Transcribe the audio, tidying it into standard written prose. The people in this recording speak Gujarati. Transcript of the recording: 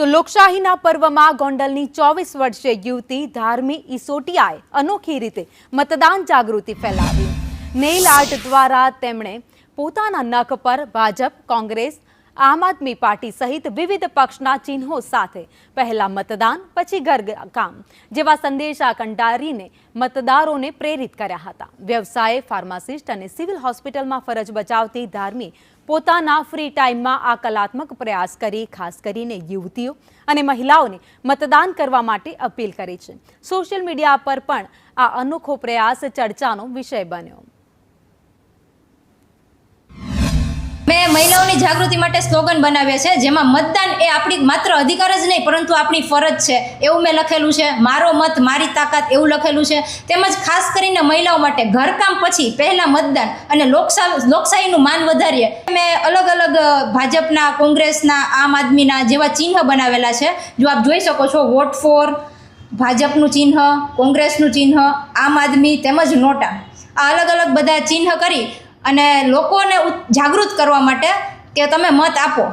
તો લોકશાહીના પર્વમાં ગોંડલની 24 વર્ષીય યુવતી ધાર્મી ઈસોટિયાએ અનોખી રીતે મતદાન જાગૃતિ ફેલાવી. નેઇલ આર્ટ દ્વારા તેમણે પોતાના નખ પર ભાજપ, કોંગ્રેસ, આમ આદમી પાર્ટી સહિત વિવિધ પક્ષના ચિહ્નો સાથે પહેલા મતદાન પછી ઘરકામ જેવા સંદેશા કંટારીને મતદારોને પ્રેરિત કર્યા હતા. વ્યવસાય, ફાર્માસિસ્ટ અને સિવિલ હોસ્પિટલમાં ફરજ બજાવતી ધાર્મી પોતાના ફ્રી ટાઈમમાં આ કલાત્મક પ્રયાસ કરી ખાસ કરીને યુવતીઓ અને મહિલાઓને મતદાન કરવા માટે અપીલ કરી છે. સોશિયલ મીડિયા પર પણ આ અનોખો પ્રયાસ ચર્ચાનો વિષય બન્યો. મેં મહિલાઓની જાગૃતિ માટે સ્લોગન બનાવ્યા છે, જેમાં મતદાન એ આપણી માત્ર અધિકાર જ નહીં પરંતુ આપણી ફરજ છે એવું મેં લખેલું છે. મારો મત મારી તાકાત એવું લખેલું છે. તેમજ ખાસ કરીને મહિલાઓ માટે ઘરકામ પછી પહેલા મતદાન અને લોકશાહીનું માન વધારીએ. મેં અલગ અલગ ભાજપના, કોંગ્રેસના, આમ આદમીના જેવા ચિહ્ન બનાવેલા છે. જો આપ જોઈ શકો છો, વોટ ફોર, ભાજપનું ચિહ્ન, કોંગ્રેસનું ચિહ્ન, આમ આદમી તેમજ નોટા, આ અલગ અલગ બધા ચિહ્ન કરી અને લોકોને જાગૃત કરવા માટે કે તમે મત આપો.